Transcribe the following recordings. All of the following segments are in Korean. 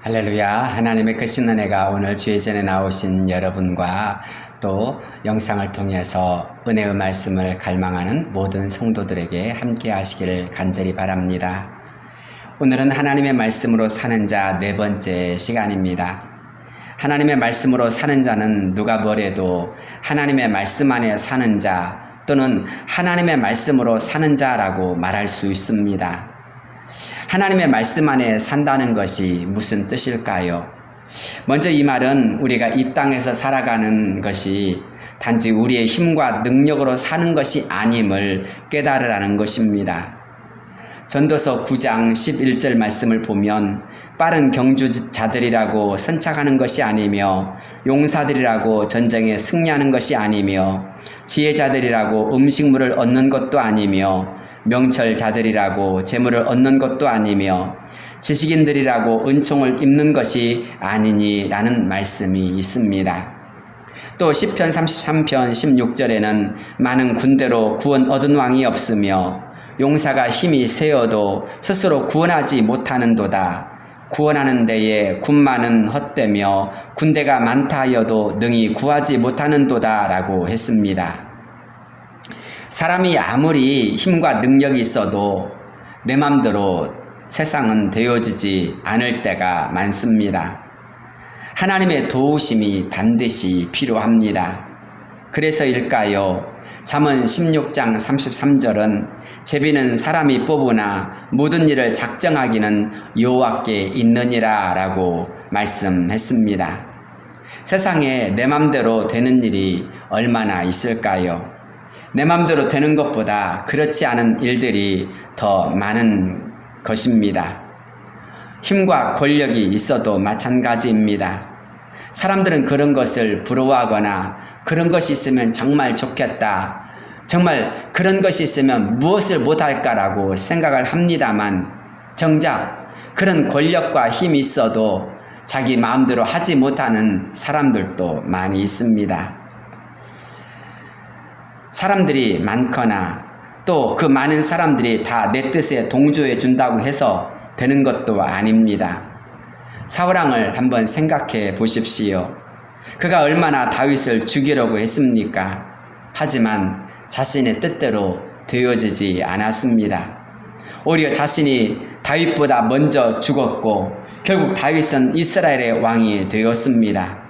할렐루야. 하나님의 크신 은혜가 오늘 주의 전에 나오신 여러분과 또 영상을 통해서 은혜의 말씀을 갈망하는 모든 성도들에게 함께 하시기를 간절히 바랍니다. 오늘은 하나님의 말씀으로 사는 자 네 번째 시간입니다. 하나님의 말씀으로 사는 자는 누가 뭐래도 하나님의 말씀 안에 사는 자 또는 하나님의 말씀으로 사는 자라고 말할 수 있습니다. 하나님의 말씀 안에 산다는 것이 무슨 뜻일까요? 먼저 이 말은 우리가 이 땅에서 살아가는 것이 단지 우리의 힘과 능력으로 사는 것이 아님을 깨달으라는 것입니다. 전도서 9장 11절 말씀을 보면 빠른 경주자들이라고 선착하는 것이 아니며 용사들이라고 전쟁에 승리하는 것이 아니며 지혜자들이라고 음식물을 얻는 것도 아니며 명철자들이라고 재물을 얻는 것도 아니며 지식인들이라고 은총을 입는 것이 아니니라는 말씀이 있습니다. 또 시편 33편 16절에는 많은 군대로 구원 얻은 왕이 없으며 용사가 힘이 세어도 스스로 구원하지 못하는도다. 구원하는 데에 군마는 헛되며 군대가 많다 하여도 능히 구하지 못하는도다 라고 했습니다. 사람이 아무리 힘과 능력이 있어도 내 맘대로 세상은 되어지지 않을 때가 많습니다. 하나님의 도우심이 반드시 필요합니다. 그래서일까요? 잠언 16장 33절은 제비는 사람이 뽑으나 모든 일을 작정하기는 여호와께 있느니라 라고 말씀했습니다. 세상에 내 맘대로 되는 일이 얼마나 있을까요? 내 맘대로 되는 것보다 그렇지 않은 일들이 더 많은 것입니다. 힘과 권력이 있어도 마찬가지입니다. 사람들은 그런 것을 부러워하거나 그런 것이 있으면 정말 좋겠다. 정말 그런 것이 있으면 무엇을 못할까라고 생각을 합니다만 정작 그런 권력과 힘이 있어도 자기 마음대로 하지 못하는 사람들도 많이 있습니다. 사람들이 많거나 또 그 많은 사람들이 다 내 뜻에 동조해 준다고 해서 되는 것도 아닙니다. 사울왕을 한번 생각해 보십시오. 그가 얼마나 다윗을 죽이려고 했습니까? 하지만 자신의 뜻대로 되어지지 않았습니다. 오히려 자신이 다윗보다 먼저 죽었고 결국 다윗은 이스라엘의 왕이 되었습니다.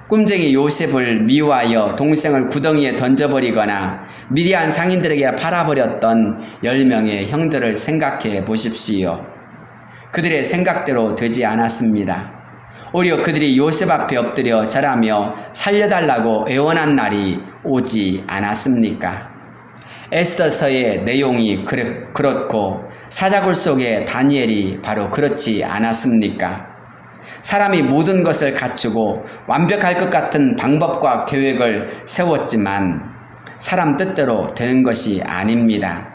꼼쟁이 요셉을 미워하여 동생을 구덩이에 던져버리거나 미디안 상인들에게 팔아버렸던 10명의 형들을 생각해 보십시오. 그들의 생각대로 되지 않았습니다. 오히려 그들이 요셉 앞에 엎드려 절하며 살려달라고 애원한 날이 오지 않았습니까? 에스더서의 내용이 그렇고 사자굴 속의 다니엘이 바로 그렇지 않았습니까? 사람이 모든 것을 갖추고 완벽할 것 같은 방법과 계획을 세웠지만 사람 뜻대로 되는 것이 아닙니다.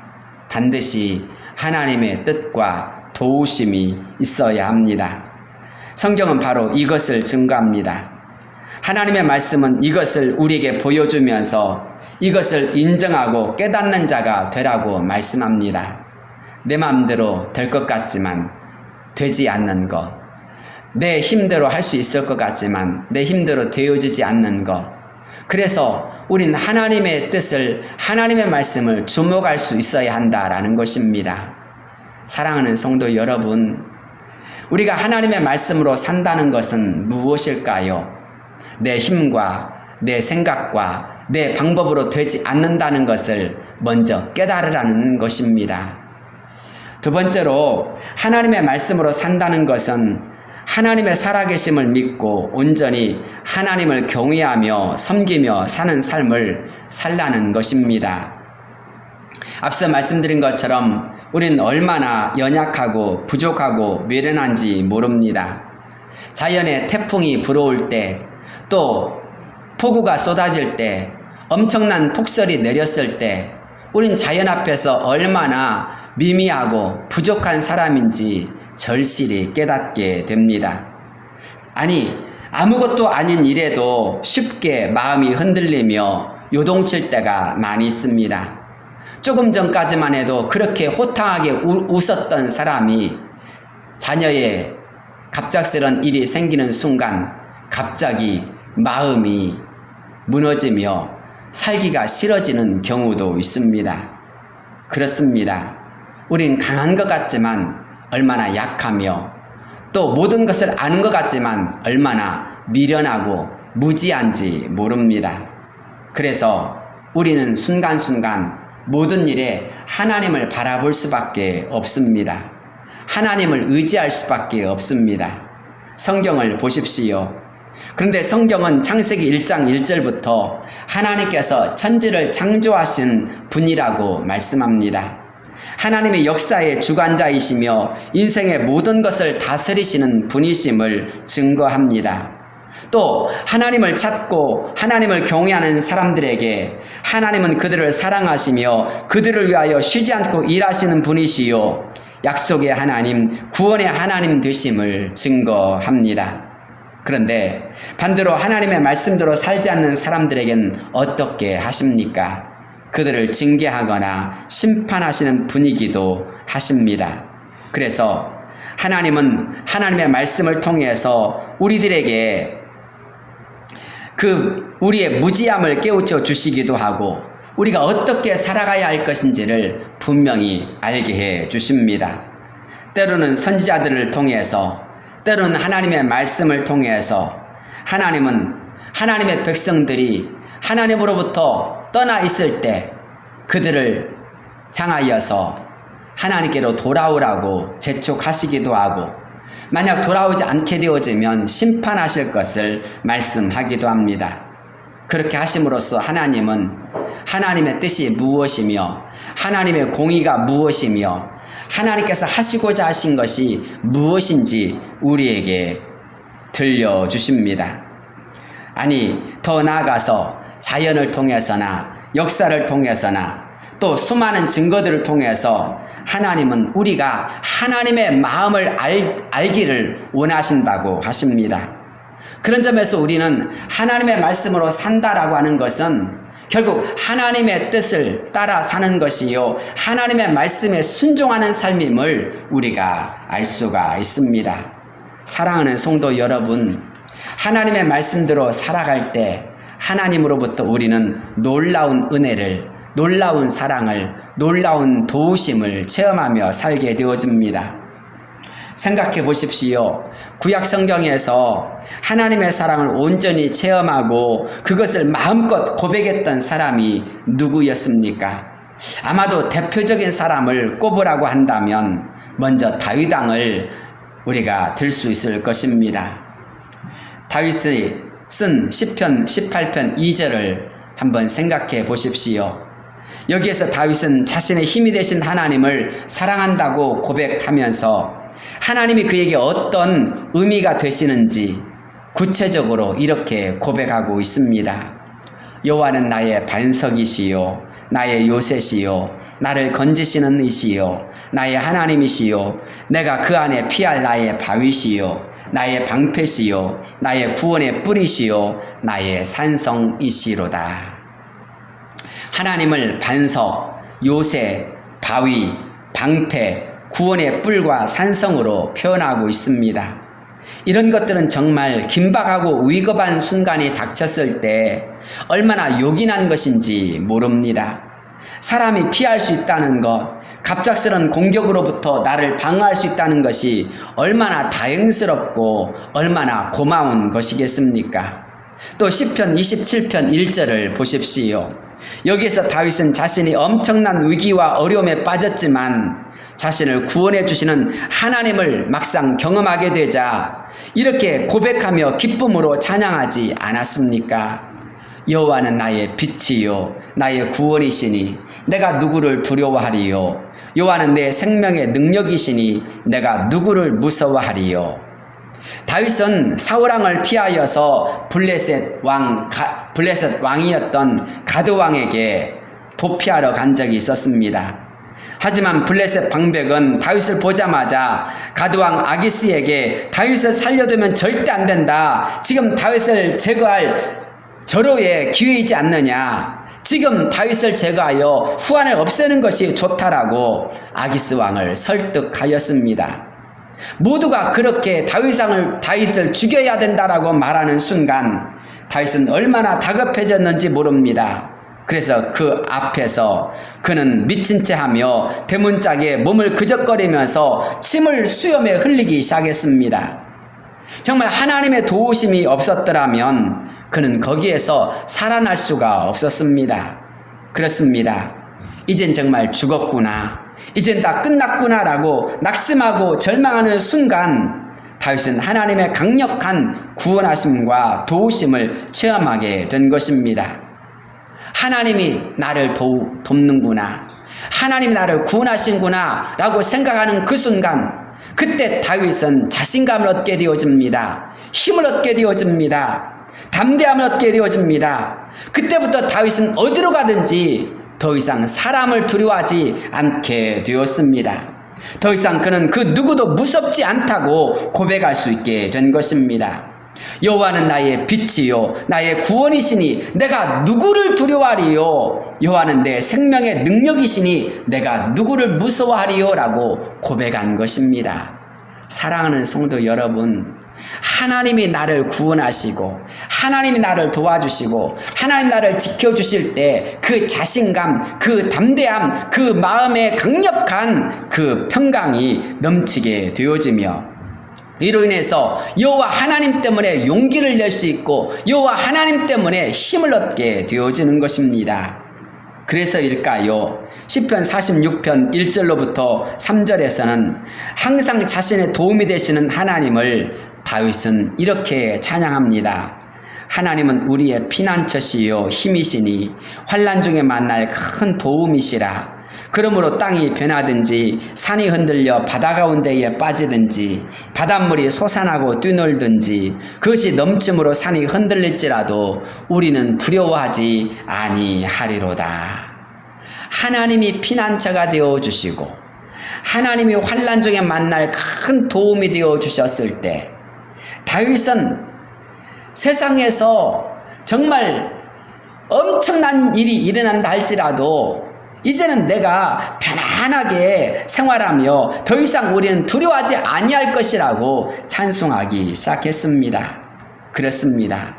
반드시 하나님의 뜻과 도우심이 있어야 합니다. 성경은 바로 이것을 증거합니다. 하나님의 말씀은 이것을 우리에게 보여주면서 이것을 인정하고 깨닫는 자가 되라고 말씀합니다. 내 마음대로 될 것 같지만 되지 않는 것, 내 힘대로 할 수 있을 것 같지만 내 힘대로 되어지지 않는 것. 그래서 우린 하나님의 뜻을, 하나님의 말씀을 주목할 수 있어야 한다라는 것입니다. 사랑하는 성도 여러분, 우리가 하나님의 말씀으로 산다는 것은 무엇일까요? 내 힘과 내 생각과 내 방법으로 되지 않는다는 것을 먼저 깨달으라는 것입니다. 두 번째로 하나님의 말씀으로 산다는 것은 하나님의 살아계심을 믿고 온전히 하나님을 경외하며 섬기며 사는 삶을 살라는 것입니다. 앞서 말씀드린 것처럼 우린 얼마나 연약하고 부족하고 미련한지 모릅니다. 자연의 태풍이 불어올 때, 또 폭우가 쏟아질 때, 엄청난 폭설이 내렸을 때 우린 자연 앞에서 얼마나 미미하고 부족한 사람인지 절실히 깨닫게 됩니다. 아니, 아무것도 아닌 일에도 쉽게 마음이 흔들리며 요동칠 때가 많이 있습니다. 조금 전까지만 해도 그렇게 호탕하게 웃었던 사람이 자녀의 갑작스런 일이 생기는 순간 갑자기 마음이 무너지며 살기가 싫어지는 경우도 있습니다. 그렇습니다. 우린 강한 것 같지만 얼마나 약하며 또 모든 것을 아는 것 같지만 얼마나 미련하고 무지한지 모릅니다. 그래서 우리는 순간순간 모든 일에 하나님을 바라볼 수밖에 없습니다. 하나님을 의지할 수밖에 없습니다. 성경을 보십시오. 그런데 성경은 창세기 1장 1절부터 하나님께서 천지를 창조하신 분이라고 말씀합니다. 하나님의 역사의 주관자이시며 인생의 모든 것을 다스리시는 분이심을 증거합니다. 또 하나님을 찾고 하나님을 경외하는 사람들에게 하나님은 그들을 사랑하시며 그들을 위하여 쉬지 않고 일하시는 분이시요 약속의 하나님, 구원의 하나님 되심을 증거합니다. 그런데 반대로 하나님의 말씀대로 살지 않는 사람들에겐 어떻게 하십니까? 그들을 징계하거나 심판하시는 분이기도 하십니다. 그래서 하나님은 하나님의 말씀을 통해서 우리들에게 우리의 무지함을 깨우쳐 주시기도 하고 우리가 어떻게 살아가야 할 것인지를 분명히 알게 해 주십니다. 때로는 선지자들을 통해서, 때로는 하나님의 말씀을 통해서 하나님은 하나님의 백성들이 하나님으로부터 떠나 있을 때 그들을 향하여서 하나님께로 돌아오라고 재촉하시기도 하고 만약 돌아오지 않게 되어지면 심판하실 것을 말씀하기도 합니다. 그렇게 하심으로써 하나님은 하나님의 뜻이 무엇이며 하나님의 공의가 무엇이며 하나님께서 하시고자 하신 것이 무엇인지 우리에게 들려주십니다. 아니, 더 나아가서 자연을 통해서나 역사를 통해서나 또 수많은 증거들을 통해서 하나님은 우리가 하나님의 마음을 알기를 원하신다고 하십니다. 그런 점에서 우리는 하나님의 말씀으로 산다라고 하는 것은 결국 하나님의 뜻을 따라 사는 것이요 하나님의 말씀에 순종하는 삶임을 우리가 알 수가 있습니다. 사랑하는 성도 여러분, 하나님의 말씀대로 살아갈 때 하나님으로부터 우리는 놀라운 은혜를, 놀라운 사랑을, 놀라운 도우심을 체험하며 살게 되어집니다. 생각해 보십시오. 구약 성경에서 하나님의 사랑을 온전히 체험하고 그것을 마음껏 고백했던 사람이 누구였습니까? 아마도 대표적인 사람을 꼽으라고 한다면 먼저 다윗 왕을 우리가 들 수 있을 것입니다. 다윗이 쓴 시편 18편 2절을 한번 생각해 보십시오. 여기에서 다윗은 자신의 힘이 되신 하나님을 사랑한다고 고백하면서 하나님이 그에게 어떤 의미가 되시는지 구체적으로 이렇게 고백하고 있습니다. 여호와는 나의 반석이시요 나의 요새시요 나를 건지시는 이시요 나의 하나님이시요 내가 그 안에 피할 나의 바위시요 나의 방패시요 나의 구원의 뿌리시요 나의 산성이시로다. 하나님을 반석, 요새, 바위, 방패, 구원의 뿔과 산성으로 표현하고 있습니다. 이런 것들은 정말 긴박하고 위급한 순간이 닥쳤을 때 얼마나 요긴한 것인지 모릅니다. 사람이 피할 수 있다는 것, 갑작스런 공격으로부터 나를 방어할 수 있다는 것이 얼마나 다행스럽고 얼마나 고마운 것이겠습니까? 또 시편 27편 1절을 보십시오. 여기에서 다윗은 자신이 엄청난 위기와 어려움에 빠졌지만 자신을 구원해 주시는 하나님을 막상 경험하게 되자 이렇게 고백하며 기쁨으로 찬양하지 않았습니까? 여호와는 나의 빛이요 나의 구원이시니 내가 누구를 두려워하리요 여호와는 내 생명의 능력이시니 내가 누구를 무서워하리요. 다윗은 사울왕을 피하여서 블레셋 왕이었던 가드 왕에게 도피하러 간 적이 있었습니다. 하지만 블레셋 방백은 다윗을 보자마자 가드왕 아기스에게 다윗을 살려두면 절대 안 된다. 지금 다윗을 제거할 절호의 기회이지 않느냐. 지금 다윗을 제거하여 후환을 없애는 것이 좋다라고 아기스 왕을 설득하였습니다. 모두가 그렇게 다윗을 죽여야 된다라고 말하는 순간 다윗은 얼마나 다급해졌는지 모릅니다. 그래서 그 앞에서 그는 미친 채 하며 대문짝에 몸을 그적거리면서 침을 수염에 흘리기 시작했습니다. 정말 하나님의 도우심이 없었더라면 그는 거기에서 살아날 수가 없었습니다. 그렇습니다. 이젠 정말 죽었구나, 이젠 다 끝났구나 라고 낙심하고 절망하는 순간 다윗은 하나님의 강력한 구원하심과 도우심을 체험하게 된 것입니다. 하나님이 나를 돕는구나, 하나님이 나를 구원하신구나 라고 생각하는 그 순간, 그때 다윗은 자신감을 얻게 되어집니다. 힘을 얻게 되어집니다. 담대함을 얻게 되어집니다. 그때부터 다윗은 어디로 가든지 더 이상 사람을 두려워하지 않게 되었습니다. 더 이상 그는 그 누구도 무섭지 않다고 고백할 수 있게 된 것입니다. 여호와는 나의 빛이요 나의 구원이시니 내가 누구를 두려워하리요? 여호와는 내 생명의 능력이시니 내가 누구를 무서워하리요? 라고 고백한 것입니다. 사랑하는 성도 여러분, 하나님이 나를 구원하시고 하나님이 나를 도와주시고 하나님 나를 지켜주실 때 그 자신감, 그 담대함, 그 마음의 강력한 그 평강이 넘치게 되어지며, 이로 인해서 여호와 하나님 때문에 용기를 낼 수 있고 여호와 하나님 때문에 힘을 얻게 되어지는 것입니다. 그래서일까요? 시편 46편 1절로부터 3절에서는 항상 자신의 도움이 되시는 하나님을 다윗은 이렇게 찬양합니다. 하나님은 우리의 피난처시요 힘이시니 환난 중에 만날 큰 도움이시라. 그러므로 땅이 변하든지 산이 흔들려 바다 가운데에 빠지든지 바닷물이 솟아나고 뛰놀든지 그것이 넘침으로 산이 흔들릴지라도 우리는 두려워하지 아니하리로다. 하나님이 피난처가 되어주시고 하나님이 환난 중에 만날 큰 도움이 되어주셨을 때 다윗은 세상에서 정말 엄청난 일이 일어난다 할지라도 이제는 내가 편안하게 생활하며 더 이상 우리는 두려워하지 아니할 것이라고 찬송하기 시작했습니다. 그렇습니다.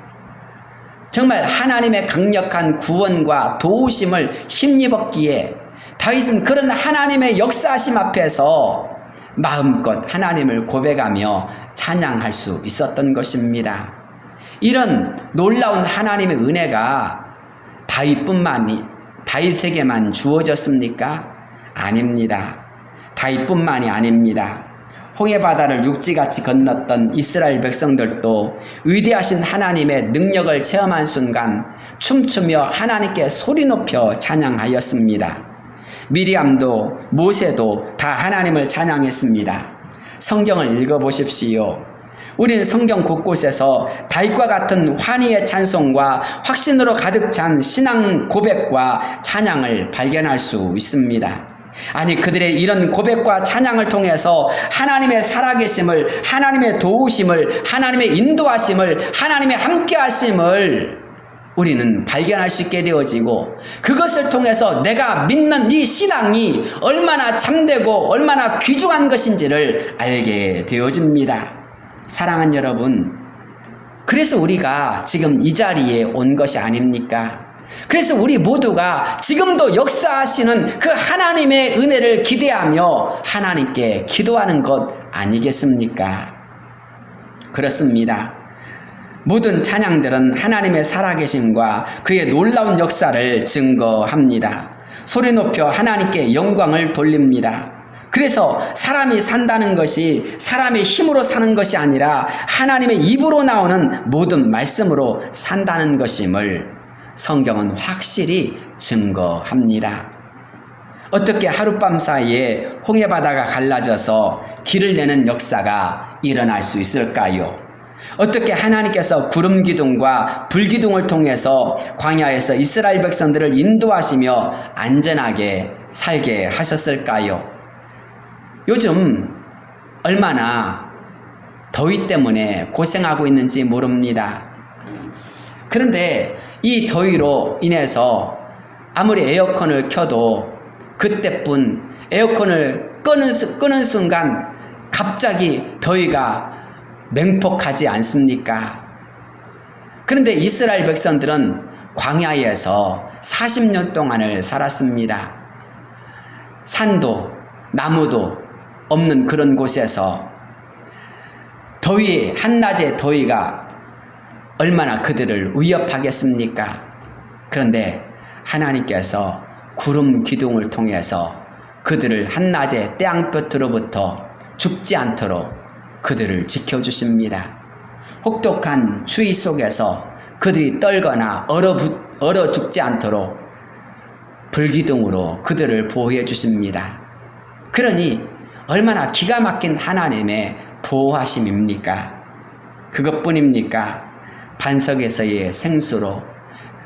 정말 하나님의 강력한 구원과 도우심을 힘입었기에 다윗은 그런 하나님의 역사하심 앞에서 마음껏 하나님을 고백하며 찬양할 수 있었던 것입니다. 이런 놀라운 하나님의 은혜가 다윗에게만 주어졌습니까? 아닙니다. 다윗뿐만이 아닙니다. 홍해바다를 육지같이 건넜던 이스라엘 백성들도 위대하신 하나님의 능력을 체험한 순간 춤추며 하나님께 소리 높여 찬양하였습니다. 미리암도 모세도 다 하나님을 찬양했습니다. 성경을 읽어보십시오. 우리는 성경 곳곳에서 다윗과 같은 환희의 찬송과 확신으로 가득 찬 신앙 고백과 찬양을 발견할 수 있습니다. 아니, 그들의 이런 고백과 찬양을 통해서 하나님의 살아계심을, 하나님의 도우심을, 하나님의 인도하심을, 하나님의 함께하심을 우리는 발견할 수 있게 되어지고, 그것을 통해서 내가 믿는 이 신앙이 얼마나 참되고 얼마나 귀중한 것인지를 알게 되어집니다. 사랑하는 여러분, 그래서 우리가 지금 이 자리에 온 것이 아닙니까? 그래서 우리 모두가 지금도 역사하시는 그 하나님의 은혜를 기대하며 하나님께 기도하는 것 아니겠습니까? 그렇습니다. 모든 찬양들은 하나님의 살아계심과 그의 놀라운 역사를 증거합니다. 소리 높여 하나님께 영광을 돌립니다. 그래서 사람이 산다는 것이 사람의 힘으로 사는 것이 아니라 하나님의 입으로 나오는 모든 말씀으로 산다는 것임을 성경은 확실히 증거합니다. 어떻게 하룻밤 사이에 홍해바다가 갈라져서 길을 내는 역사가 일어날 수 있을까요? 어떻게 하나님께서 구름 기둥과 불 기둥을 통해서 광야에서 이스라엘 백성들을 인도하시며 안전하게 살게 하셨을까요? 요즘 얼마나 더위 때문에 고생하고 있는지 모릅니다. 그런데 이 더위로 인해서 아무리 에어컨을 켜도 그때뿐 에어컨을 끄는 순간 갑자기 더위가 맹폭하지 않습니까? 그런데 이스라엘 백성들은 광야에서 40년 동안을 살았습니다. 산도 나무도 없는 그런 곳에서 한낮의 더위가 얼마나 그들을 위협하겠습니까? 그런데 하나님께서 구름 기둥을 통해서 그들을 한낮의 태양볕으로부터 죽지 않도록 그들을 지켜주십니다. 혹독한 추위 속에서 그들이 떨거나 얼어 죽지 않도록 불기둥으로 그들을 보호해 주십니다. 그러니 얼마나 기가 막힌 하나님의 보호하심입니까? 그것뿐입니까? 반석에서의 생수로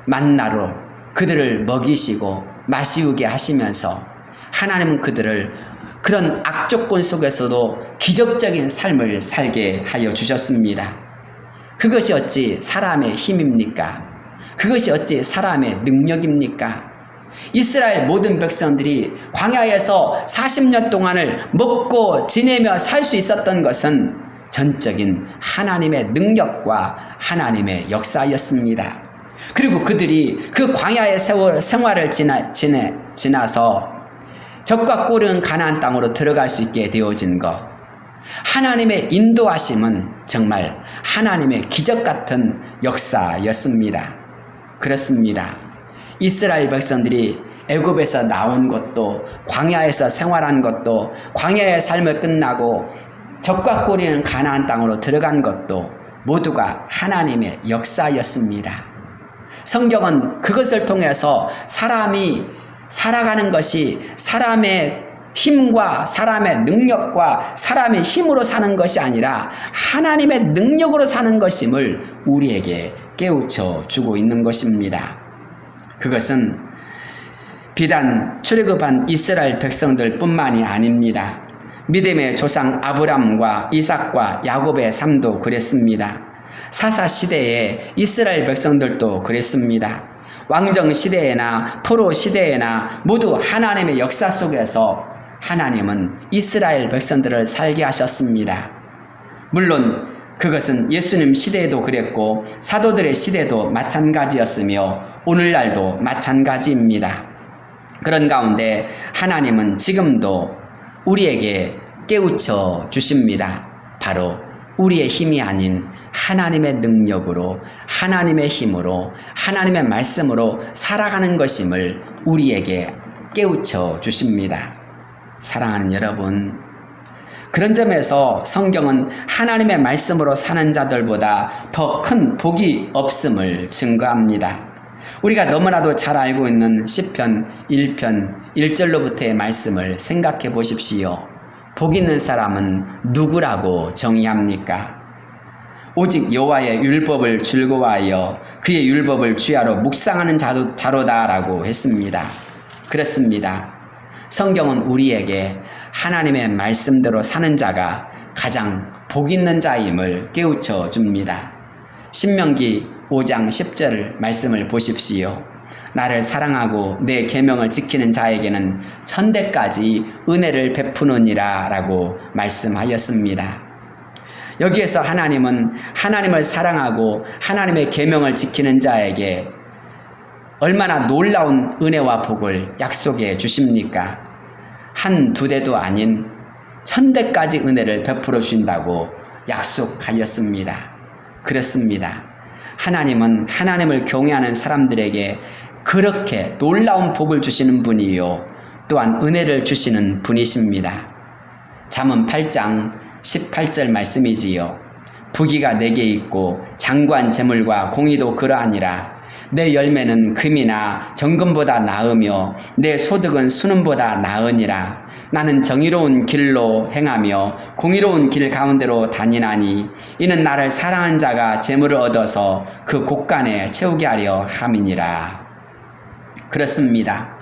만나로 그들을 먹이시고 마시우게 하시면서 하나님은 그들을 그런 악조건 속에서도 기적적인 삶을 살게 하여 주셨습니다. 그것이 어찌 사람의 힘입니까? 그것이 어찌 사람의 능력입니까? 이스라엘 모든 백성들이 광야에서 40년 동안을 먹고 지내며 살 수 있었던 것은 전적인 하나님의 능력과 하나님의 역사였습니다. 그리고 그들이 그 광야의 생활을 지나서 적과 꿀은 가나안 땅으로 들어갈 수 있게 되어진 것, 하나님의 인도하심은 정말 하나님의 기적 같은 역사였습니다. 그렇습니다. 이스라엘 백성들이 애굽에서 나온 것도, 광야에서 생활한 것도, 광야의 삶을 끝나고 적과 꿀이는 가나안 땅으로 들어간 것도 모두가 하나님의 역사였습니다. 성경은 그것을 통해서 사람이 살아가는 것이 사람의 힘과 사람의 능력과 사람의 힘으로 사는 것이 아니라 하나님의 능력으로 사는 것임을 우리에게 깨우쳐 주고 있는 것입니다. 그것은 비단 출애굽한 이스라엘 백성들 뿐만이 아닙니다. 믿음의 조상 아브람과 이삭과 야곱의 삶도 그랬습니다. 사사 시대에 이스라엘 백성들도 그랬습니다. 왕정 시대에나 포로 시대에나 모두 하나님의 역사 속에서 하나님은 이스라엘 백성들을 살게 하셨습니다. 물론 그것은 예수님 시대에도 그랬고 사도들의 시대도 마찬가지였으며 오늘날도 마찬가지입니다. 그런 가운데 하나님은 지금도 우리에게 깨우쳐 주십니다. 바로 우리의 힘이 아닌 하나님의 능력으로, 하나님의 힘으로, 하나님의 말씀으로 살아가는 것임을 우리에게 깨우쳐 주십니다. 사랑하는 여러분, 그런 점에서 성경은 하나님의 말씀으로 사는 자들보다 더 큰 복이 없음을 증거합니다. 우리가 너무나도 잘 알고 있는 시편 1편 1절로부터의 말씀을 생각해 보십시오. 복 있는 사람은 누구라고 정의합니까? 오직 여호와의 율법을 즐거워하여 그의 율법을 주야로 묵상하는 자로다라고 했습니다. 그렇습니다. 성경은 우리에게 하나님의 말씀대로 사는 자가 가장 복 있는 자임을 깨우쳐 줍니다. 신명기 5장 10절 말씀을 보십시오. 나를 사랑하고 내 계명을 지키는 자에게는 천대까지 은혜를 베푸느니라 라고 말씀하였습니다. 여기에서 하나님은 하나님을 사랑하고 하나님의 계명을 지키는 자에게 얼마나 놀라운 은혜와 복을 약속해 주십니까? 한두 대도 아닌 천대까지 은혜를 베풀어 주신다고 약속하였습니다. 그렇습니다. 하나님은 하나님을 경외하는 사람들에게 그렇게 놀라운 복을 주시는 분이요 또한 은혜를 주시는 분이십니다. 잠언 8장 18절 말씀이지요. 부귀가 내게 있고 장관 재물과 공의도 그러하니라. 내 열매는 금이나 정금보다 나으며 내 소득은 순음보다 나으니라. 나는 정의로운 길로 행하며 공의로운 길 가운데로 다니나니 이는 나를 사랑한 자가 재물을 얻어서 그 곳간에 채우게 하려 함이니라. 그렇습니다.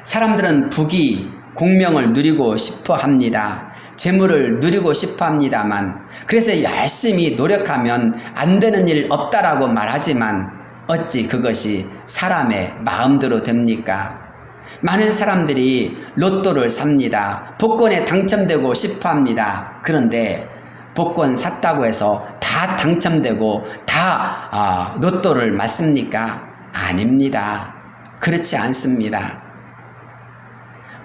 사람들은 부귀, 공명을 누리고 싶어 합니다. 재물을 누리고 싶어 합니다만, 그래서 열심히 노력하면 안 되는 일 없다라고 말하지만 어찌 그것이 사람의 마음대로 됩니까? 많은 사람들이 로또를 삽니다. 복권에 당첨되고 싶어 합니다. 그런데 복권 샀다고 해서 다 당첨되고 다 로또를 맞습니까? 아닙니다. 그렇지 않습니다.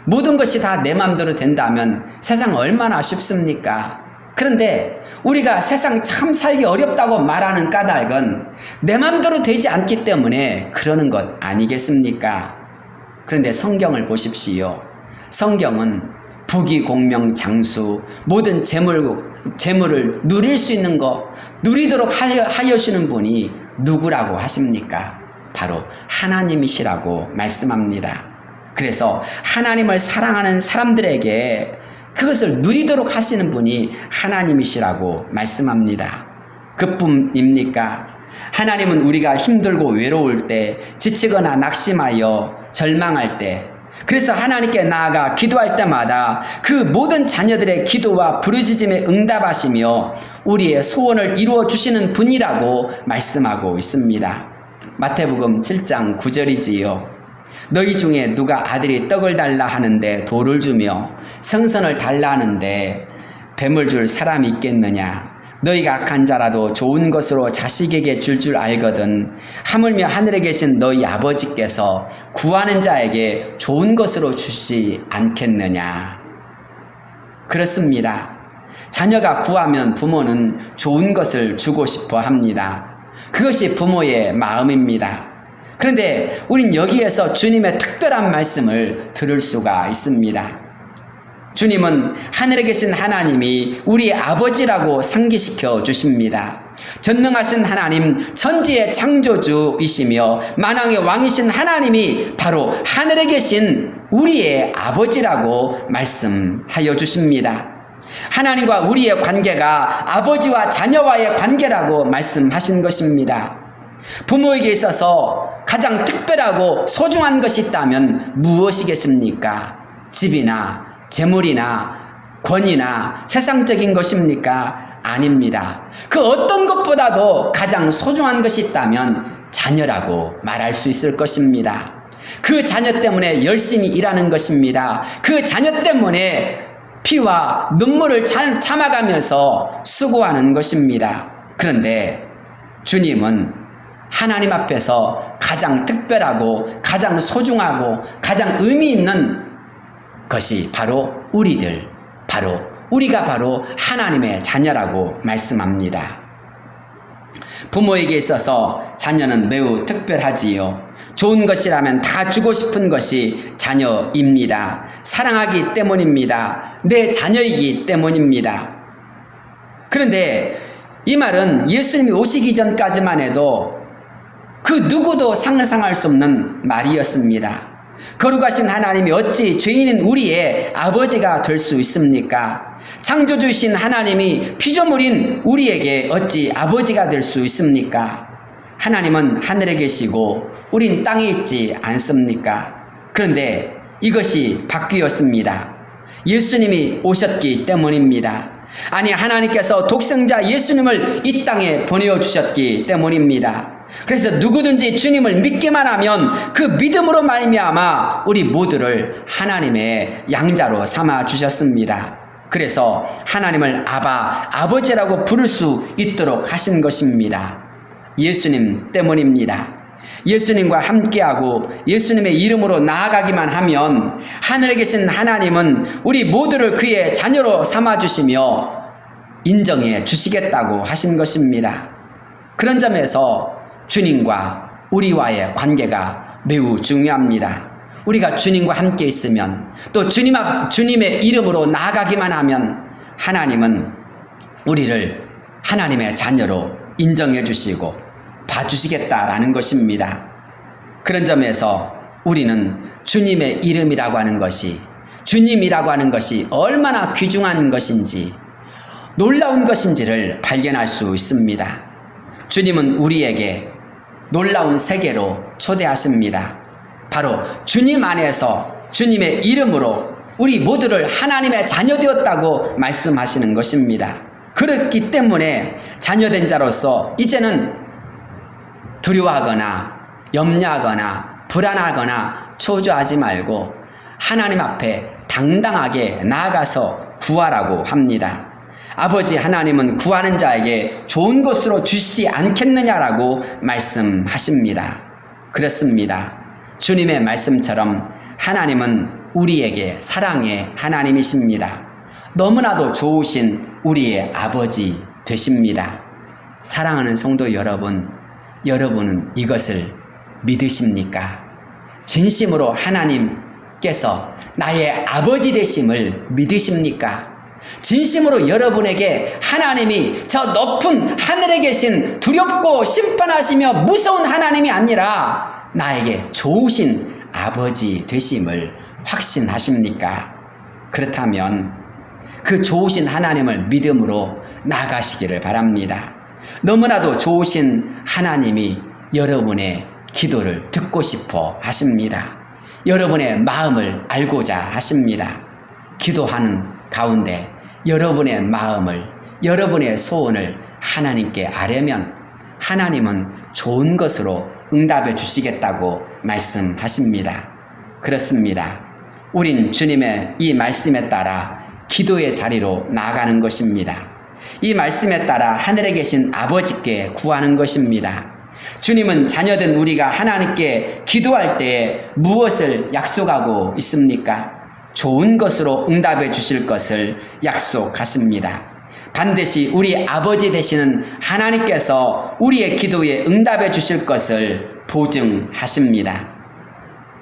모든 것이 다 내 마음대로 된다면 세상 얼마나 쉽습니까? 그런데 우리가 세상 참 살기 어렵다고 말하는 까닭은 내 마음대로 되지 않기 때문에 그러는 것 아니겠습니까? 그런데 성경을 보십시오. 성경은 부귀공명장수 모든 재물을 누릴 수 있는 것 누리도록 하여주시는 분이 누구라고 하십니까? 바로 하나님이시라고 말씀합니다. 그래서 하나님을 사랑하는 사람들에게 그것을 누리도록 하시는 분이 하나님이시라고 말씀합니다. 그뿐입니까? 하나님은 우리가 힘들고 외로울 때, 지치거나 낙심하여 절망할 때, 그래서 하나님께 나아가 기도할 때마다 그 모든 자녀들의 기도와 부르짖음에 응답하시며 우리의 소원을 이루어 주시는 분이라고 말씀하고 있습니다. 마태복음 7장 9절이지요. 너희 중에 누가 아들이 떡을 달라 하는데 돌을 주며 생선을 달라 하는데 뱀을 줄 사람이 있겠느냐? 너희가 악한 자라도 좋은 것으로 자식에게 줄 알거든 하물며 하늘에 계신 너희 아버지께서 구하는 자에게 좋은 것으로 주시지 않겠느냐? 그렇습니다. 자녀가 구하면 부모는 좋은 것을 주고 싶어 합니다. 그것이 부모의 마음입니다. 그런데 우린 여기에서 주님의 특별한 말씀을 들을 수가 있습니다. 주님은 하늘에 계신 하나님이 우리의 아버지라고 상기시켜 주십니다. 전능하신 하나님, 천지의 창조주이시며 만왕의 왕이신 하나님이 바로 하늘에 계신 우리의 아버지라고 말씀하여 주십니다. 하나님과 우리의 관계가 아버지와 자녀와의 관계라고 말씀하신 것입니다. 부모에게 있어서 가장 특별하고 소중한 것이 있다면 무엇이겠습니까? 집이나 재물이나 권위나 세상적인 것입니까? 아닙니다. 그 어떤 것보다도 가장 소중한 것이 있다면 자녀라고 말할 수 있을 것입니다. 그 자녀 때문에 열심히 일하는 것입니다. 그 자녀 때문에 피와 눈물을 참아가면서 수고하는 것입니다. 그런데 주님은 하나님 앞에서 가장 특별하고 가장 소중하고 가장 의미 있는 것이 바로 우리가 바로 하나님의 자녀라고 말씀합니다. 부모에게 있어서 자녀는 매우 특별하지요. 좋은 것이라면 다 주고 싶은 것이 자녀입니다. 사랑하기 때문입니다. 내 자녀이기 때문입니다. 그런데 이 말은 예수님이 오시기 전까지만 해도 그 누구도 상상할 수 없는 말이었습니다. 거룩하신 하나님이 어찌 죄인인 우리의 아버지가 될 수 있습니까? 창조주이신 하나님이 피조물인 우리에게 어찌 아버지가 될 수 있습니까? 하나님은 하늘에 계시고 우린 땅에 있지 않습니까? 그런데 이것이 바뀌었습니다. 예수님이 오셨기 때문입니다. 아니, 하나님께서 독생자 예수님을 이 땅에 보내주셨기 때문입니다. 그래서 누구든지 주님을 믿기만 하면 그 믿음으로 말미암아 우리 모두를 하나님의 양자로 삼아 주셨습니다. 그래서 하나님을 아버지라고 부를 수 있도록 하신 것입니다. 예수님 때문입니다. 예수님과 함께하고 예수님의 이름으로 나아가기만 하면 하늘에 계신 하나님은 우리 모두를 그의 자녀로 삼아주시며 인정해 주시겠다고 하신 것입니다. 그런 점에서 주님과 우리와의 관계가 매우 중요합니다. 우리가 주님과 함께 있으면 또 주님의 이름으로 나아가기만 하면 하나님은 우리를 하나님의 자녀로 인정해 주시고 봐주시겠다라는 것입니다. 그런 점에서 우리는 주님의 이름이라고 하는 것이, 주님이라고 하는 것이 얼마나 귀중한 것인지, 놀라운 것인지를 발견할 수 있습니다. 주님은 우리에게 놀라운 세계로 초대하십니다. 바로 주님 안에서 주님의 이름으로 우리 모두를 하나님의 자녀 되었다고 말씀하시는 것입니다. 그렇기 때문에 자녀된 자로서 이제는 두려워하거나 염려하거나 불안하거나 초조하지 말고 하나님 앞에 당당하게 나아가서 구하라고 합니다. 아버지 하나님은 구하는 자에게 좋은 것으로 주시지 않겠느냐라고 말씀하십니다. 그렇습니다. 주님의 말씀처럼 하나님은 우리에게 사랑의 하나님이십니다. 너무나도 좋으신 우리의 아버지 되십니다. 사랑하는 성도 여러분, 여러분은 이것을 믿으십니까? 진심으로 하나님께서 나의 아버지 되심을 믿으십니까? 진심으로 여러분에게 하나님이 저 높은 하늘에 계신 두렵고 심판하시며 무서운 하나님이 아니라 나에게 좋으신 아버지 되심을 확신하십니까? 그렇다면 그 좋으신 하나님을 믿음으로 나아가시기를 바랍니다. 너무나도 좋으신 하나님이 여러분의 기도를 듣고 싶어 하십니다. 여러분의 마음을 알고자 하십니다. 기도하는 가운데 여러분의 마음을, 여러분의 소원을 하나님께 아뢰면 하나님은 좋은 것으로 응답해 주시겠다고 말씀하십니다. 그렇습니다. 우린 주님의 이 말씀에 따라 기도의 자리로 나아가는 것입니다. 이 말씀에 따라 하늘에 계신 아버지께 구하는 것입니다. 주님은 자녀된 우리가 하나님께 기도할 때 무엇을 약속하고 있습니까? 좋은 것으로 응답해 주실 것을 약속하십니다. 반드시 우리 아버지 되시는 하나님께서 우리의 기도에 응답해 주실 것을 보증하십니다.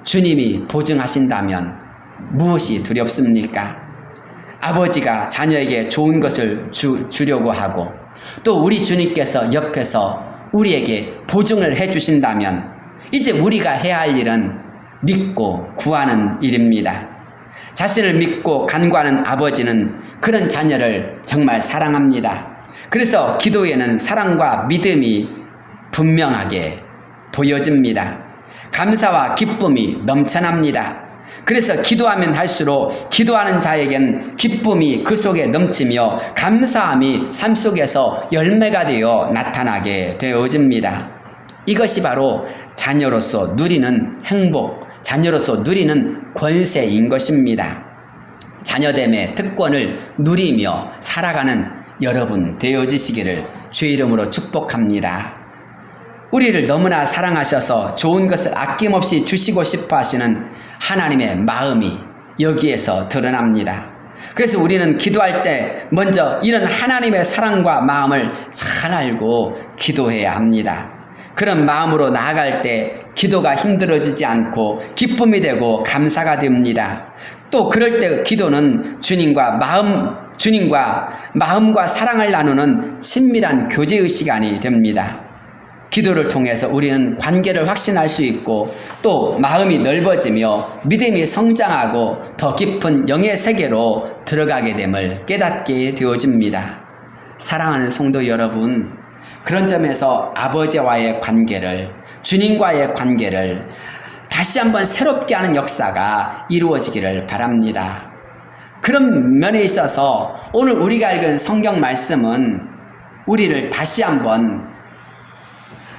주님이 보증하신다면 무엇이 두렵습니까? 아버지가 자녀에게 좋은 것을 주려고 하고 또 우리 주님께서 옆에서 우리에게 보증을 해 주신다면 이제 우리가 해야 할 일은 믿고 구하는 일입니다. 자신을 믿고 간구하는 아버지는 그런 자녀를 정말 사랑합니다. 그래서 기도에는 사랑과 믿음이 분명하게 보여집니다. 감사와 기쁨이 넘쳐납니다. 그래서 기도하면 할수록 기도하는 자에겐 기쁨이 그 속에 넘치며 감사함이 삶 속에서 열매가 되어 나타나게 되어집니다. 이것이 바로 자녀로서 누리는 행복, 자녀로서 누리는 권세인 것입니다. 자녀됨의 특권을 누리며 살아가는 여러분 되어지시기를 주의 이름으로 축복합니다. 우리를 너무나 사랑하셔서 좋은 것을 아낌없이 주시고 싶어 하시는 하나님의 마음이 여기에서 드러납니다. 그래서 우리는 기도할 때 먼저 이런 하나님의 사랑과 마음을 잘 알고 기도해야 합니다. 그런 마음으로 나아갈 때 기도가 힘들어지지 않고 기쁨이 되고 감사가 됩니다. 또 그럴 때 기도는 주님과 마음과 사랑을 나누는 친밀한 교제의 시간이 됩니다. 기도를 통해서 우리는 관계를 확신할 수 있고 또 마음이 넓어지며 믿음이 성장하고 더 깊은 영의 세계로 들어가게 됨을 깨닫게 되어집니다. 사랑하는 성도 여러분, 그런 점에서 아버지와의 관계를, 주님과의 관계를 다시 한번 새롭게 하는 역사가 이루어지기를 바랍니다. 그런 면에 있어서 오늘 우리가 읽은 성경 말씀은 우리를 다시 한번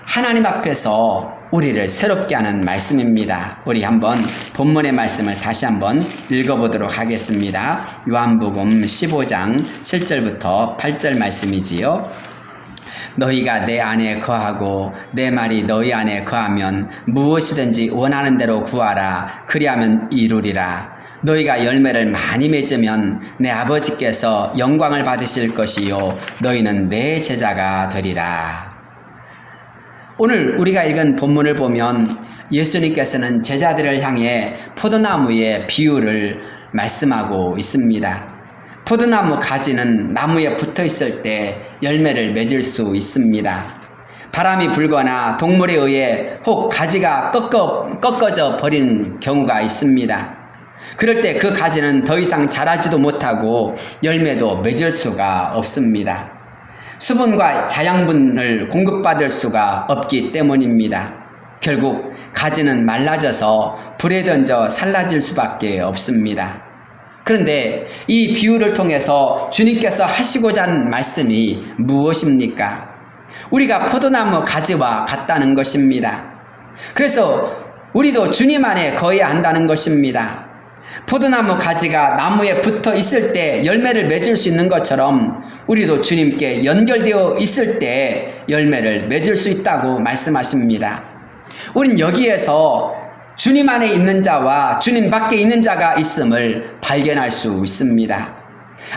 하나님 앞에서 우리를 새롭게 하는 말씀입니다. 우리 한번 본문의 말씀을 다시 한번 읽어보도록 하겠습니다. 요한복음 15장 7절부터 8절 말씀이지요. 너희가 내 안에 거하고 내 말이 너희 안에 거하면 무엇이든지 원하는 대로 구하라. 그리하면 이루리라. 너희가 열매를 많이 맺으면 내 아버지께서 영광을 받으실 것이요 너희는 내 제자가 되리라. 오늘 우리가 읽은 본문을 보면 예수님께서는 제자들을 향해 포도나무의 비유를 말씀하고 있습니다. 포도나무 가지는 나무에 붙어 있을 때 열매를 맺을 수 있습니다. 바람이 불거나 동물에 의해 혹 가지가 꺾어져 버린 경우가 있습니다. 그럴 때 그 가지는 더 이상 자라지도 못하고 열매도 맺을 수가 없습니다. 수분과 자양분을 공급받을 수가 없기 때문입니다. 결국 가지는 말라져서 불에 던져 살라질 수밖에 없습니다. 그런데 이 비유를 통해서 주님께서 하시고자 하는 말씀이 무엇입니까? 우리가 포도나무 가지와 같다는 것입니다. 그래서 우리도 주님 안에 거해야 한다는 것입니다. 포도나무 가지가 나무에 붙어 있을 때 열매를 맺을 수 있는 것처럼 우리도 주님께 연결되어 있을 때 열매를 맺을 수 있다고 말씀하십니다. 우린 여기에서 주님 안에 있는 자와 주님 밖에 있는 자가 있음을 발견할 수 있습니다.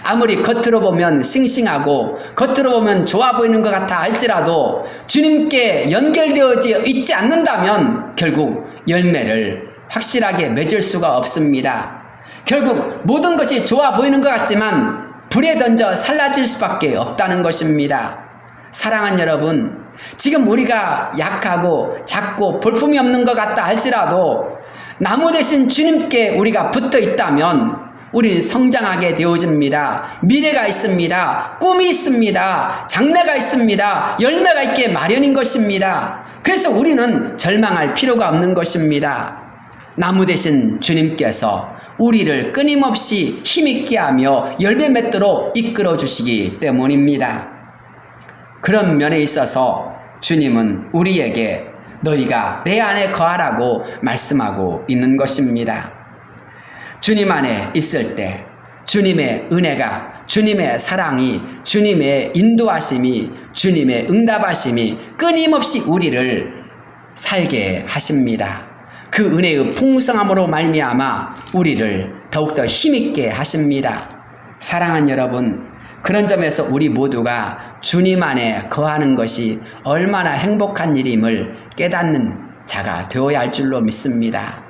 아무리 겉으로 보면 싱싱하고 겉으로 보면 좋아 보이는 것 같아 할지라도 주님께 연결되어 있지 않는다면 결국 열매를 확실하게 맺을 수가 없습니다. 결국 모든 것이 좋아 보이는 것 같지만 불에 던져 살라질 수밖에 없다는 것입니다. 사랑하는 여러분, 지금 우리가 약하고 작고 볼품이 없는 것 같다 할지라도 나무 대신 주님께 우리가 붙어 있다면 우리는 성장하게 되어집니다. 미래가 있습니다. 꿈이 있습니다. 장래가 있습니다. 열매가 있게 마련인 것입니다. 그래서 우리는 절망할 필요가 없는 것입니다. 나무 대신 주님께서 우리를 끊임없이 힘있게 하며 열매 맺도록 이끌어 주시기 때문입니다. 그런 면에 있어서 주님은 우리에게 너희가 내 안에 거하라고 말씀하고 있는 것입니다. 주님 안에 있을 때 주님의 은혜가, 주님의 사랑이, 주님의 인도하심이, 주님의 응답하심이 끊임없이 우리를 살게 하십니다. 그 은혜의 풍성함으로 말미암아 우리를 더욱더 힘있게 하십니다. 사랑하는 여러분, 그런 점에서 우리 모두가 주님 안에 거하는 것이 얼마나 행복한 일임을 깨닫는 자가 되어야 할 줄로 믿습니다.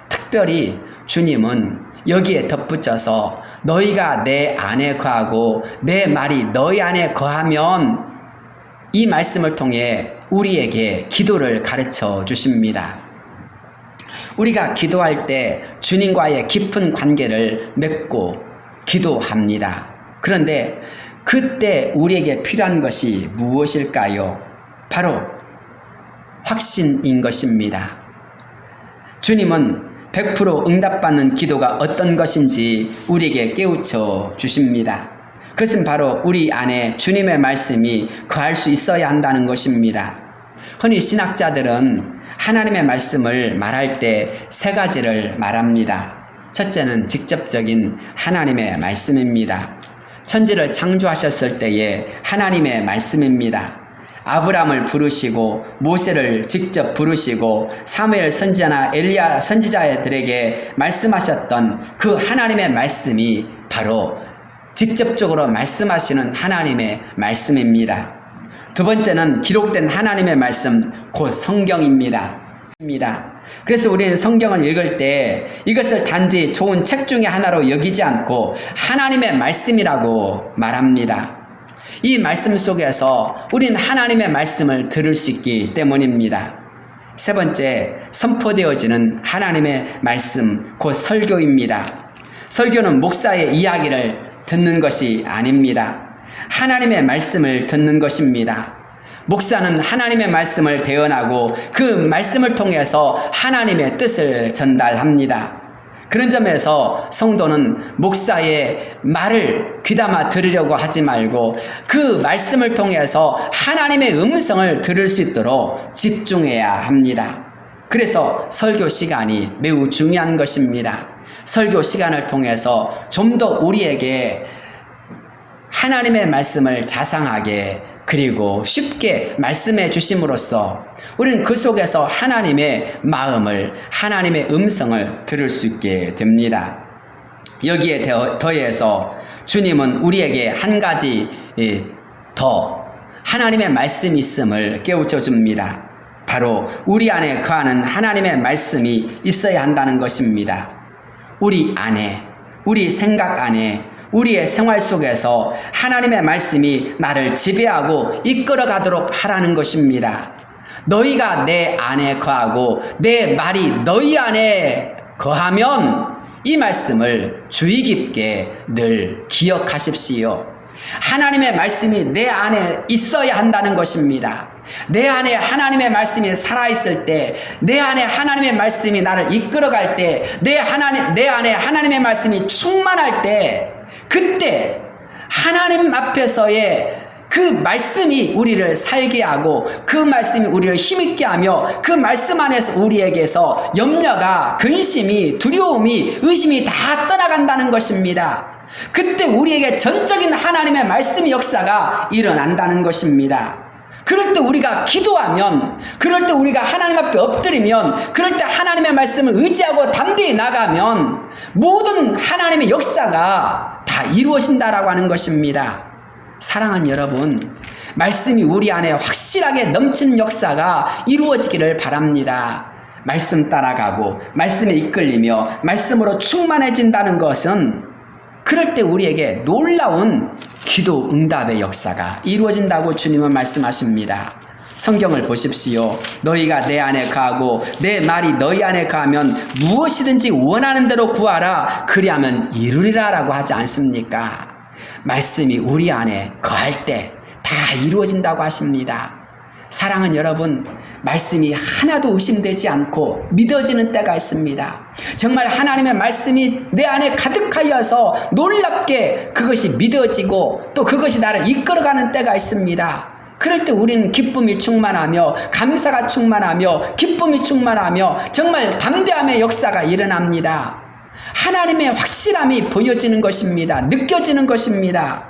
특별히 주님은 여기에 덧붙여서 너희가 내 안에 거하고 내 말이 너희 안에 거하면 이 말씀을 통해 우리에게 기도를 가르쳐 주십니다. 우리가 기도할 때 주님과의 깊은 관계를 맺고 기도합니다. 그런데 그때 우리에게 필요한 것이 무엇일까요? 바로 확신인 것입니다. 주님은 100% 응답받는 기도가 어떤 것인지 우리에게 깨우쳐 주십니다. 그것은 바로 우리 안에 주님의 말씀이 거할 수 있어야 한다는 것입니다. 흔히 신학자들은 하나님의 말씀을 말할 때 세 가지를 말합니다. 첫째는 직접적인 하나님의 말씀입니다. 천지를 창조하셨을 때의 하나님의 말씀입니다. 아브라함을 부르시고 모세를 직접 부르시고 사무엘 선지자나 엘리야 선지자들에게 말씀하셨던 그 하나님의 말씀이 바로 직접적으로 말씀하시는 하나님의 말씀입니다. 두 번째는 기록된 하나님의 말씀, 곧 성경입니다. 그래서 우리는 성경을 읽을 때 이것을 단지 좋은 책 중에 하나로 여기지 않고 하나님의 말씀이라고 말합니다. 이 말씀 속에서 우리는 하나님의 말씀을 들을 수 있기 때문입니다. 세 번째, 선포되어지는 하나님의 말씀, 곧 설교입니다. 설교는 목사의 이야기를 듣는 것이 아닙니다. 하나님의 말씀을 듣는 것입니다. 목사는 하나님의 말씀을 대언하고 그 말씀을 통해서 하나님의 뜻을 전달합니다. 그런 점에서 성도는 목사의 말을 귀담아 들으려고 하지 말고 그 말씀을 통해서 하나님의 음성을 들을 수 있도록 집중해야 합니다. 그래서 설교 시간이 매우 중요한 것입니다. 설교 시간을 통해서 좀 더 우리에게 하나님의 말씀을 자상하게 그리고 쉽게 말씀해 주심으로써 우리는 그 속에서 하나님의 마음을, 하나님의 음성을 들을 수 있게 됩니다. 여기에 더해서 주님은 우리에게 한 가지 더 하나님의 말씀이 있음을 깨우쳐 줍니다. 바로 우리 안에 거하는 하나님의 말씀이 있어야 한다는 것입니다. 우리 안에, 우리 생각 안에, 우리의 생활 속에서 하나님의 말씀이 나를 지배하고 이끌어 가도록 하라는 것입니다. 너희가 내 안에 거하고 내 말이 너희 안에 거하면 이 말씀을 주의 깊게 늘 기억하십시오. 하나님의 말씀이 내 안에 있어야 한다는 것입니다. 내 안에 하나님의 말씀이 살아있을 때, 내 안에 하나님의 말씀이 나를 이끌어갈 때, 내 안에 하나님의 말씀이 충만할 때, 그때 하나님 앞에서의 그 말씀이 우리를 살게 하고 그 말씀이 우리를 힘있게 하며 그 말씀 안에서 우리에게서 염려가, 근심이, 두려움이, 의심이 다 떠나간다는 것입니다. 그때 우리에게 전적인 하나님의 말씀의 역사가 일어난다는 것입니다. 그럴 때 우리가 기도하면, 그럴 때 우리가 하나님 앞에 엎드리면, 그럴 때 하나님의 말씀을 의지하고 담대히 나가면 모든 하나님의 역사가 다 이루어진다라고 하는 것입니다. 사랑하는 여러분, 말씀이 우리 안에 확실하게 넘치는 역사가 이루어지기를 바랍니다. 말씀 따라가고 말씀에 이끌리며 말씀으로 충만해진다는 것은 그럴 때 우리에게 놀라운 기도 응답의 역사가 이루어진다고 주님은 말씀하십니다. 성경을 보십시오. 너희가 내 안에 거하고 내 말이 너희 안에 거하면 무엇이든지 원하는 대로 구하라. 그리하면 이루리라 라고 하지 않습니까? 말씀이 우리 안에 거할 때 다 이루어진다고 하십니다. 사랑하는 여러분, 말씀이 하나도 의심되지 않고 믿어지는 때가 있습니다. 정말 하나님의 말씀이 내 안에 가득하여서 놀랍게 그것이 믿어지고 또 그것이 나를 이끌어가는 때가 있습니다. 그럴 때 우리는 기쁨이 충만하며 감사가 충만하며 기쁨이 충만하며 정말 담대함의 역사가 일어납니다. 하나님의 확실함이 보여지는 것입니다. 느껴지는 것입니다.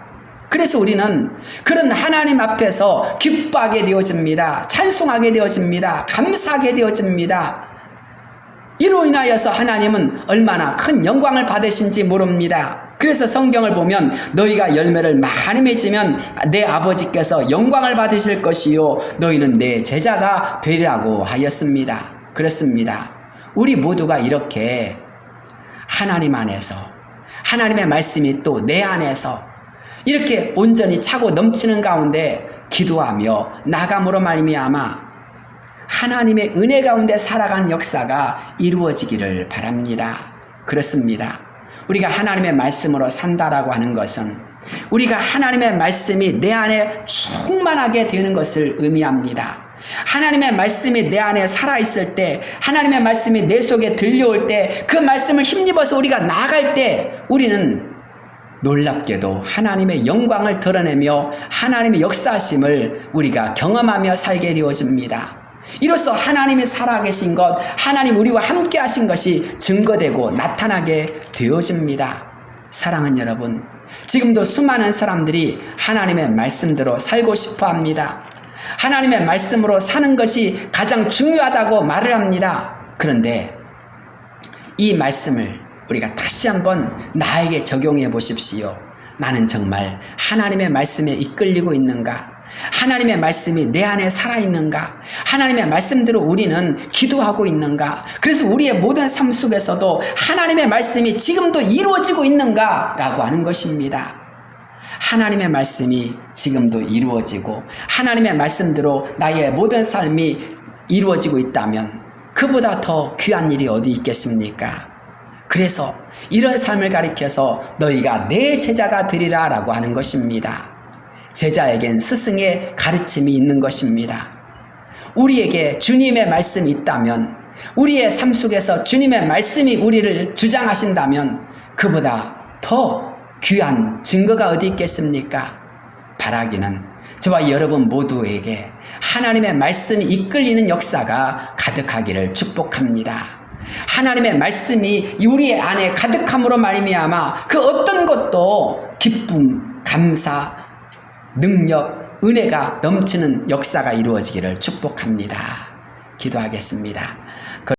그래서 우리는 그런 하나님 앞에서 기뻐하게 되어집니다. 찬송하게 되어집니다. 감사하게 되어집니다. 이로 인하여서 하나님은 얼마나 큰 영광을 받으신지 모릅니다. 그래서 성경을 보면 너희가 열매를 많이 맺으면 내 아버지께서 영광을 받으실 것이요 너희는 내 제자가 되리라고 하였습니다. 그렇습니다. 우리 모두가 이렇게 하나님 안에서 하나님의 말씀이 또 내 안에서 이렇게 온전히 차고 넘치는 가운데 기도하며 나감으로 말미암아 하나님의 은혜 가운데 살아가는 역사가 이루어지기를 바랍니다. 그렇습니다. 우리가 하나님의 말씀으로 산다라고 하는 것은 우리가 하나님의 말씀이 내 안에 충만하게 되는 것을 의미합니다. 하나님의 말씀이 내 안에 살아있을 때, 하나님의 말씀이 내 속에 들려올 때, 그 말씀을 힘입어서 우리가 나아갈 때 우리는 놀랍게도 하나님의 영광을 드러내며 하나님의 역사하심을 우리가 경험하며 살게 되어집니다. 이로써 하나님이 살아계신 것, 하나님 우리와 함께 하신 것이 증거되고 나타나게 되어집니다. 사랑하는 여러분, 지금도 수많은 사람들이 하나님의 말씀대로 살고 싶어 합니다. 하나님의 말씀으로 사는 것이 가장 중요하다고 말을 합니다. 그런데 이 말씀을 우리가 다시 한번 나에게 적용해 보십시오. 나는 정말 하나님의 말씀에 이끌리고 있는가? 하나님의 말씀이 내 안에 살아있는가? 하나님의 말씀대로 우리는 기도하고 있는가? 그래서 우리의 모든 삶 속에서도 하나님의 말씀이 지금도 이루어지고 있는가? 라고 하는 것입니다. 하나님의 말씀이 지금도 이루어지고 하나님의 말씀대로 나의 모든 삶이 이루어지고 있다면 그보다 더 귀한 일이 어디 있겠습니까? 그래서 이런 삶을 가리켜서 너희가 내 제자가 되리라 라고 하는 것입니다. 제자에겐 스승의 가르침이 있는 것입니다. 우리에게 주님의 말씀이 있다면, 우리의 삶 속에서 주님의 말씀이 우리를 주장하신다면 그보다 더 귀한 증거가 어디 있겠습니까? 바라기는 저와 여러분 모두에게 하나님의 말씀이 이끌리는 역사가 가득하기를 축복합니다. 하나님의 말씀이 우리의 안에 가득함으로 말미암아 그 어떤 것도 기쁨, 감사, 능력, 은혜가 넘치는 역사가 이루어지기를 축복합니다. 기도하겠습니다.